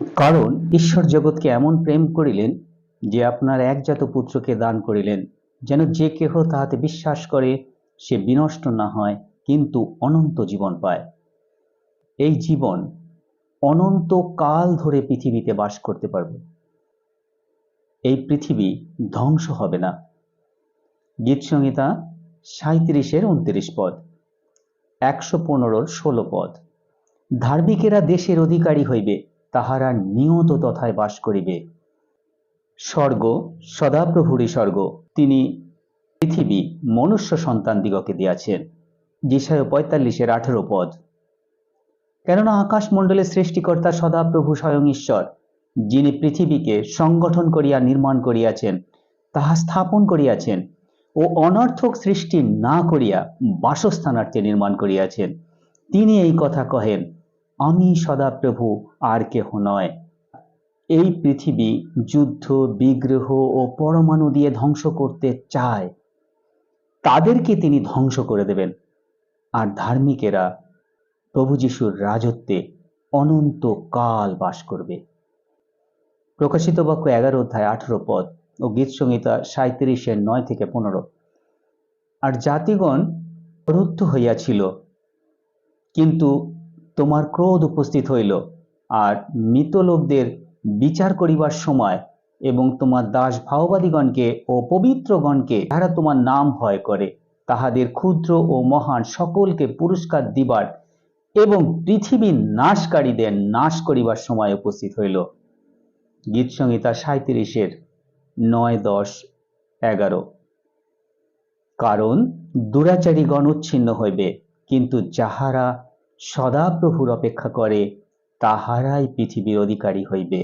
কারণ ঈশ্বর জগৎকে এমন প্রেম করিলেন যে আপনার একজাত পুত্রকে দান করিলেন, যেন যে কেহ তাহাতে বিশ্বাস করে সে বিনষ্ট না হয়, কিন্তু অনন্ত জীবন পায়। এই জীবন অনন্ত কাল ধরে পৃথিবীতে বাস করতে পারবে। এই পৃথিবী ধ্বংস হবে না। গীতসংহিতা 37-29 পদ, 115-16 পদ। ধার্মিকেরা দেশের অধিকারী হইবে, তাহারা নিয়ত তথায় বাস করিবে। স্বর্গ সদাপ্রভুরই স্বর্গ, তিনি পৃথিবী মনুষ্য সন্তানদিগকে দিয়াছেন। যেসায় 45-18 পদ। কেননা আকাশমণ্ডলের সৃষ্টিকর্তা সদাপ্রভু স্বয়ং ঈশ্বর, যিনি পৃথিবীকে সংগঠন করিয়া নির্মাণ করিয়াছেন, তাহা স্থাপন করিয়াছেন ও অনর্থক সৃষ্টি না করিয়া বাসস্থানার্থে নির্মাণ করিয়াছেন। তিনি এই কথা কহেন, আমি সদাপ্রভু, আর কেহ নয়। এই পৃথিবী যুদ্ধ, বিগ্রহ ও পরমাণু দিয়ে ধ্বংস করতে চায়, তাদেরকে তিনি ধ্বংস করে দেবেন। আর ধার্মিকেরা প্রভু যিশুর রাজত্বে অনন্ত কাল বাস করবে। প্রকাশিত বাক্য 11-18 পদ ও গীতসংহিতা 37-9-15। আর জাতিগণ ক্রুদ্ধ হইয়াছিল, কিন্তু তোমার ক্রোধ উপস্থিত হইল, আর মৃত লোকদের বিচার করিবার সময় এবং তোমার দাস ভাওবাদীগণকে ও পবিত্রগণকে, যাহারা তোমার নাম ভয় করে, তাহাদের ক্ষুদ্র ও মহান সকলকে পুরস্কার দিবার এবং পৃথিবীর নাশকারীদের নাশ করিবার সময় উপস্থিত হইল। গীতসংহিতা 37-9-10-11। কারণ দুরাচারীগণ উচ্ছিন্ন হইবে, কিন্তু যাহারা সদাপ্রভুর অপেক্ষা করে তাহারাই পৃথিবীর অধিকারী হইবে।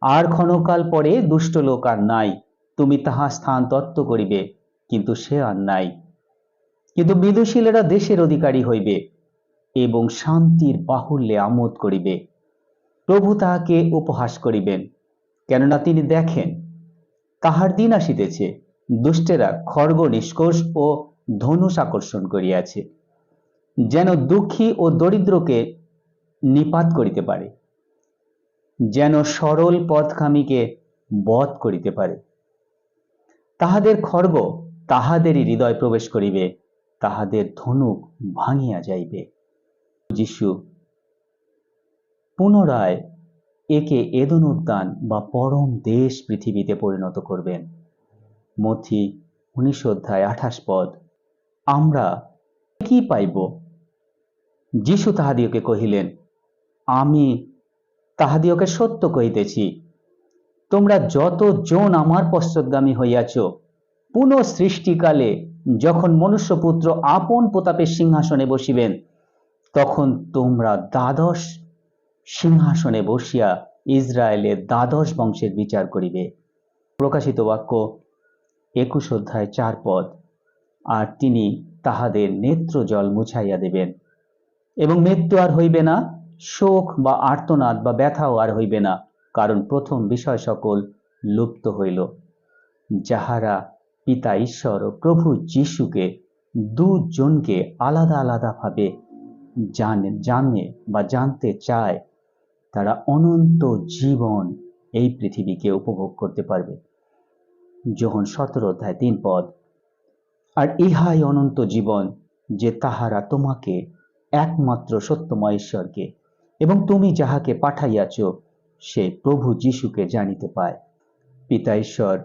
আর ক্ষণকাল পরে দুষ্ট লোক আর নাই, তুমি তাহার স্থান তত্ত্ব করিবে, কিন্তু সে আর নাই। কিন্তু বিদুশীলেরা দেশের অধিকারী হইবে এবং শান্তির বাহুল্যে আমোদ করিবে। প্রভু তাহাকে উপহাস করিবেন, কেননা তিনি দেখেন তাহার দিন আসিতেছে, দুষ্টেরা খড়গ নিষ্কোষ ও ধনুষ আকর্ষণ করিয়াছে, যেন দুঃখী ও দরিদ্রকে নিপাত করিতে পারে, যেন সরল পথগামীকে বধ করিতে পারে। তাহাদের খড়গ তাহাদেরই হৃদয় প্রবেশ করিবে, তাহাদের ধনুক ভাঙিয়া যাইবে। যিশু পুনরায় একে এদন উদ্যান বা পরম দেশ পৃথিবীতে পরিণত করবেন। মথি 19-28 পদ। আমরা কি পাইব? যিশু তাহাদিওকে কহিলেন, আমি তাহাদিওকে সত্য কহিতেছি, তোমরা যতজন আমার পশ্চাৎগামী হইয়াছ, পুনঃ সৃষ্টিকালে যখন মনুষ্যপুত্র আপন প্রতাপের সিংহাসনে বসিবেন, তখন তোমরা দ্বাদশ সিংহাসনে বসিয়া ইসরায়েলের দ্বাদশ বংশের বিচার করিবে। প্রকাশিত বাক্য 21-4 পদ। আর তিনি তাহাদের নেত্র জল মুছাইয়া দেবেন, এবং মৃত্যু আর হইবে না, শোক বা আর্তনাদ বা ব্যথাও আর হইবে না, কারণ প্রথম বিষয় সকল লুপ্ত হইল। যাহারা পিতা ঈশ্বর ও প্রভু যিশুকে দুজনকে আলাদা আলাদা ভাবে জানে বা জানতে চায়, তারা অনন্ত জীবন এই পৃথিবীকে উপভোগ করতে পারবে। যোহন 17-3 পদ। আর ইহাই অনন্ত জীবন, যে তাহারা তোমাকে একমাত্র সত্যময় ঈশ্বরকে এবং তুমি যাহাকে পাঠাইয়াছ সে প্রভু যিশুকে জানিতে পায়। পিতা ঈশ্বর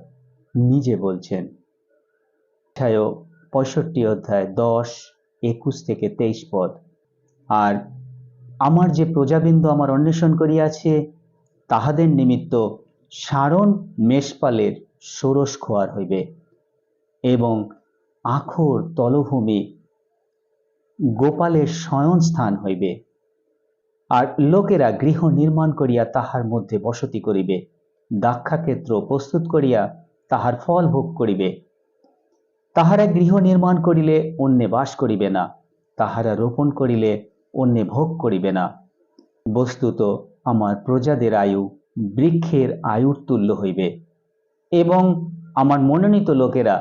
নিজে বলছেন, 65-10-21-23 পদ। আর আমার যে প্রজাবৃন্দ আমার অন্বেষণ করিয়াছে, তাহাদের নিমিত্ত সারণ মেষপালের ষোড়শ খোয়ার হইবে, এবং আখর তলভূমি গোপালের শয়নস্থান হইবে। আর লোকেরা গৃহ নির্মাণ করিয়া তাহার মধ্যে বসতি করিবে, দাক্ষাক্ষেত্র প্রস্তুত করিয়া তাহার ফল ভোগ করিবে। তাহারা গৃহ নির্মাণ করিলে অন্যে বাস করিবে না, তাহারা রোপণ করিলে অন্যে ভোগ করিবে না। বস্তুত আমার প্রজাদের আয়ু বৃক্ষের আয়ুর তুল্য হইবে, এবং আমার মনোনীত লোকেরা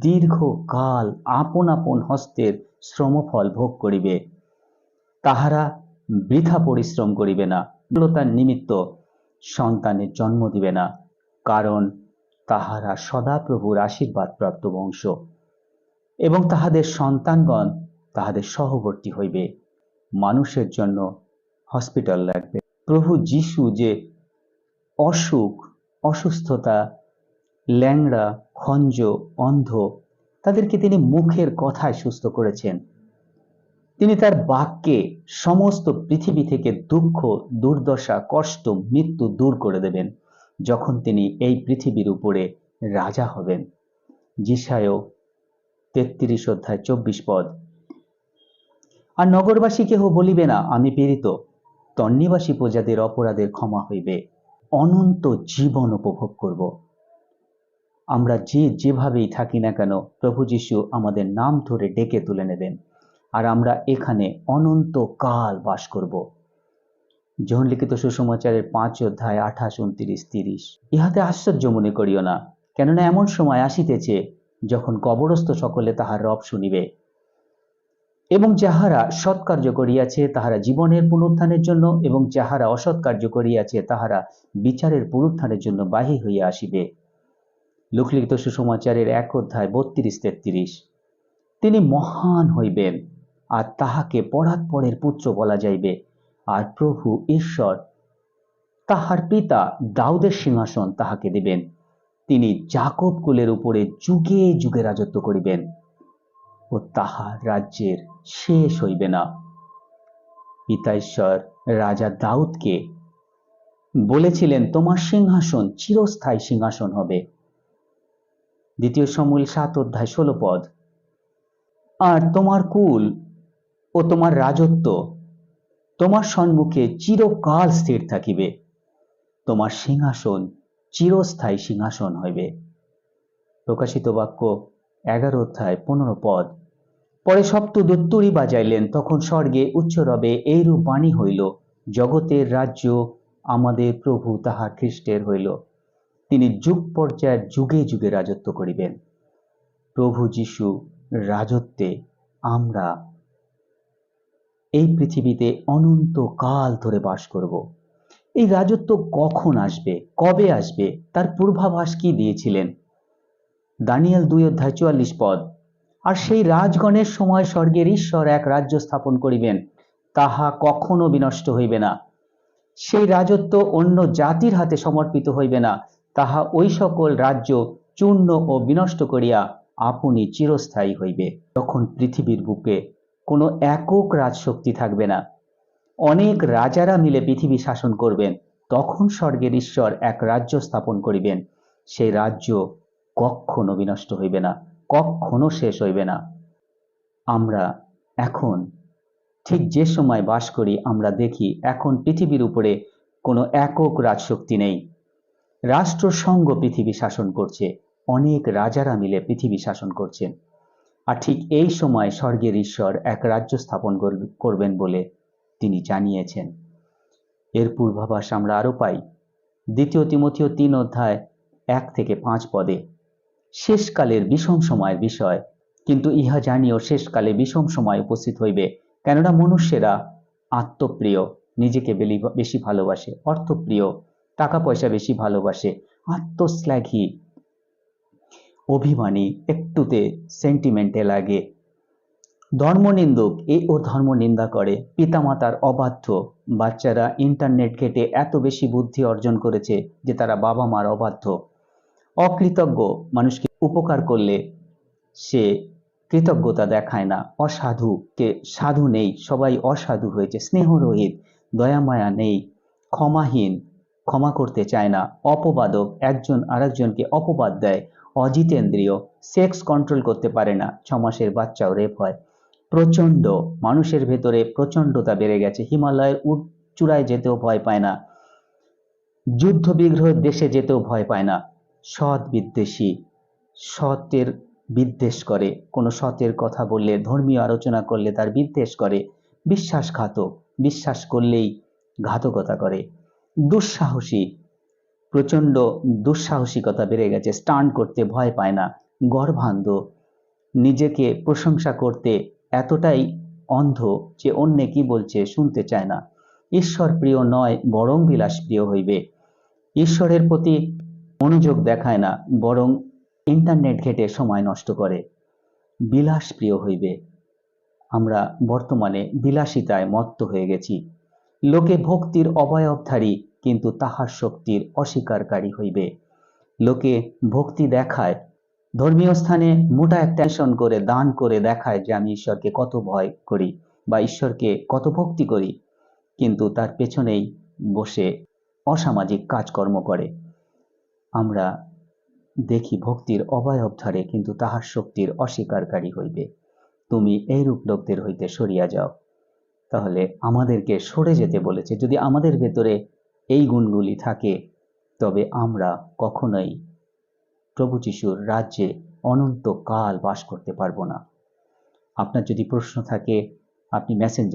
দীর্ঘকাল আপন আপন হস্তের শ্রমফল ভোগ করিবে। তাহারা বৃথা পরিশ্রম করিবে না, দুর্বলতার নিমিত্ত সন্তানের জন্ম দিবে না, কারণ তাহারা সদাপ্রভুর আশীর্বাদ প্রাপ্ত বংশ, এবং তাহাদের সন্তানগণ তাহাদের সহবর্তী হইবে। মানুষের জন্য হসপিটাল লাগবে। প্রভু যিশু যে অসুখ, অসুস্থতা, ল্যাংড়া, খঞ্জ, অন্ধ, তাদেরকে তিনি মুখের কথায় সুস্থ করেছেন। তিনি তার বাক্যে সমস্ত পৃথিবী থেকে দুঃখ, দুর্দশা, কষ্ট, মৃত্যু দূর করে দেবেন, যখন তিনি এই পৃথিবীর উপরে রাজা হবেন। যিশায় 33 অধ্যায় 24 পদ। আর নগরবাসী কেহ বলিবে না, আমি পীড়িত। তন্নিবাসী প্রজাদের অপরাধের ক্ষমা হইবে। অনন্ত জীবন উপভোগ করব। আমরা যেভাবেই থাকি না কেন, প্রভু যিশু আমাদের নাম ধরে ডেকে তুলে নেবেন, আর আমরা এখানে অনন্ত কাল বাস করব। যোহন লিখিত সুসমাচারের 5 অধ্যায় 28, 29, 30। ইহাতে আশ্চর্য মনে করিও না, কেননা এমন সময় আসিতেছে যখন কবরস্থ সকলে তাহার রব শুনিবে, এবং যাহারা সৎকার্য করিয়াছে তাহারা জীবনের পুনরুত্থানের জন্য, এবং যাহারা অসৎকার্য করিয়াছে তাহারা বিচারের পুনরুত্থানের জন্য বাহির হইয়া আসিবে। লোকলিখিত সুসমাচারের 1 অধ্যায় 32, 33। তিনি মহান হইবেন, আর তাহাকে পরাৎপরের পুত্র বলা যাইবে। আর প্রভু ঈশ্বর তাহার পিতা দাউদের সিংহাসন তাহাকে দিবেন। তিনি যাকব কুলের উপরে যুগে যুগে রাজত্ব করিবেন, ও তাহার রাজ্যের শেষ হইবে না। পিতা ঈশ্বর রাজা দাউদকে বলেছিলেন, তোমার সিংহাসন চিরস্থায়ী সিংহাসন হবে। 2 শমূয়েল 7 অধ্যায় 16 পদ। আর তোমার কুল ও তোমার রাজত্ব তোমার সম্মুখে চিরকাল স্থির থাকিবে। তোমার সিংহাসন চিরস্থায়ী সিংহাসন হইবে। প্রকাশিত বাক্য 11 অধ্যায় 15 পদ। পরে সপ্তদূত তুরি বাজাইলেন, তখন স্বর্গে উচ্চরবে এইরূপ বাণী হইল, জগতের রাজ্য আমাদের প্রভু তাহার খ্রিস্টের হইল। তিনি যুগ পর্যায়ের যুগে যুগে রাজত্ব করিবেন। প্রভু যিশু রাজত্বে আমরা এই পৃথিবীতে অনন্ত কাল ধরে বাস করব। এই রাজত্ব কখন আসবে, কবে আসবে, তার পূর্বাভাস কি দিয়েছিলেন? দানিয়েল 2 অধ্যায় 44 পদ। আর সেই রাজগণের সময় স্বর্গের ঈশ্বর এক রাজ্য স্থাপন করিবেন, তাহা কখনো বিনষ্ট হইবে না। সেই রাজত্ব অন্য জাতির হাতে সমর্পিত হইবে না, তাহা ওই সকল রাজ্য চূর্ণ ও বিনষ্ট করিয়া আপনি চিরস্থায়ী হইবে। তখন পৃথিবীর বুকে কোনো একক রাজশক্তি থাকবে না, অনেক রাজারা মিলে পৃথিবী শাসন করবেন। তখন স্বর্গের ঈশ্বর এক রাজ্য স্থাপন করিবেন, সেই রাজ্য কখনো বিনষ্ট হইবে না, কখনো শেষ হইবে না। আমরা এখন ঠিক যে সময় বাস করি, আমরা দেখি এখন পৃথিবীর উপরে কোনো একক রাজশক্তি নেই। রাষ্ট্রসংঘ পৃথিবী শাসন করছে, অনেক রাজারা মিলে পৃথিবী শাসন করছেন। আর ঠিক এই সময় স্বর্গের ঈশ্বর এক রাজ্য স্থাপন করবেন বলে তিনি জানিয়েছেন। এর পূর্বাভাস আমরা আরো পাই 2 তিমথিও 3 অধ্যায় 1 থেকে 5 পদে। শেষকালের বিষম সময়ের বিষয়, কিন্তু ইহা জানিও শেষকালে বিষম সময় উপস্থিত হইবে, কেননা মনুষ্যেরা আত্মপ্রিয়, নিজেকে বেশি ভালোবাসে, অর্থপ্রিয়, টাকা পয়সা বেশি ভালোবাসে, আত্মশ্লাঘী, অভিমানী, একটুতে সেন্টিমেন্টে লাগে, ধর্মনিন্দুক, ও ধর্ম নিন্দা করে, পিতামাতার অবাধ্য। বাচ্চারা ইন্টারনেট ঘেটে এত বেশি বুদ্ধি অর্জন করেছে যে তারা বাবা মার অবাধ্য। অকৃতজ্ঞ, মানুষকে উপকার করলে সে কৃতজ্ঞতা দেখায় না। অসাধু, কে সাধু নেই, সবাই অসাধু হয়েছে। স্নেহরহিত, দয়ামায়া নেই। ক্ষমাহীন, ক্ষমা করতে চায় না। অপবাদক, একজন আরেকজনকে অপবাদ দেয়। অজিতেন্দ্রিয়, সেক্স কন্ট্রোল করতে পারে না। 6 মাসের বাচ্চাও রেপ হয়। প্রচণ্ড, মানুষের ভেতরে প্রচণ্ডতা বেড়ে গেছে, হিমালয়ের চূড়ায় যেতেও ভয় পায় না, যুদ্ধ বিগ্রহ দেশে যেতেও ভয় পায় না। সৎ বিদ্বেষী, সতের বিদ্বেষ করে, কোনো সতের কথা বললে, ধর্মীয় আলোচনা করলে তার বিদ্বেষ করে। বিশ্বাসঘাতক, বিশ্বাস করলেই ঘাতকতা করে। দুঃসাহসী, প্রচণ্ড দুঃসাহসিকতা বেড়ে গেছে, স্টান্ট করতে ভয় পায় না। গর্ভান্ধ, নিজেকে প্রশংসা করতে এতটাই অন্ধ যে অন্যে কি বলছে শুনতে চায় না। ঈশ্বর প্রিয় নয়, বরং বিলাস প্রিয় হইবে। ঈশ্বরের প্রতি মনোযোগ দেখায় না, বরং ইন্টারনেট ঘেটে সময় নষ্ট করে। বিলাস প্রিয় হইবে। আমরা বর্তমানে বিলাসিতায় মত্ত হয়ে গেছি। লোকে ভক্তির অবয়বধারী, কিন্তু তাহার শক্তির অস্বীকারী হইবে। লোকে ভক্তি দেখায়, ধর্মীয় স্থানে মোটা একটা অ্যাকশন করে দান করে দেখায় যে আমি ঈশ্বরকে কত ভয় করি বা ঈশ্বরকে কত ভক্তি করি, কিন্তু তার পেছনেই বসে অসামাজিক কাজকর্ম করে। আমরা দেখি ভক্তির অবয়ব ধরে, কিন্তু তাহার শক্তির অস্বীকারী হইবে। তুমি এইরূপ লোকদের হইতে সরিয়া যাও। তাহলে আমাদেরকে সরে যেতে বলেছে। যদি আমাদের ভেতরে এই গুণগুলি থাকে, তবে আমরা কখনোই প্রভু যিশুর রাজ্যে অনন্তকাল বাস করতে পারবো না। আপনার যদি প্রশ্ন থাকে, আপনি মেসেঞ্জার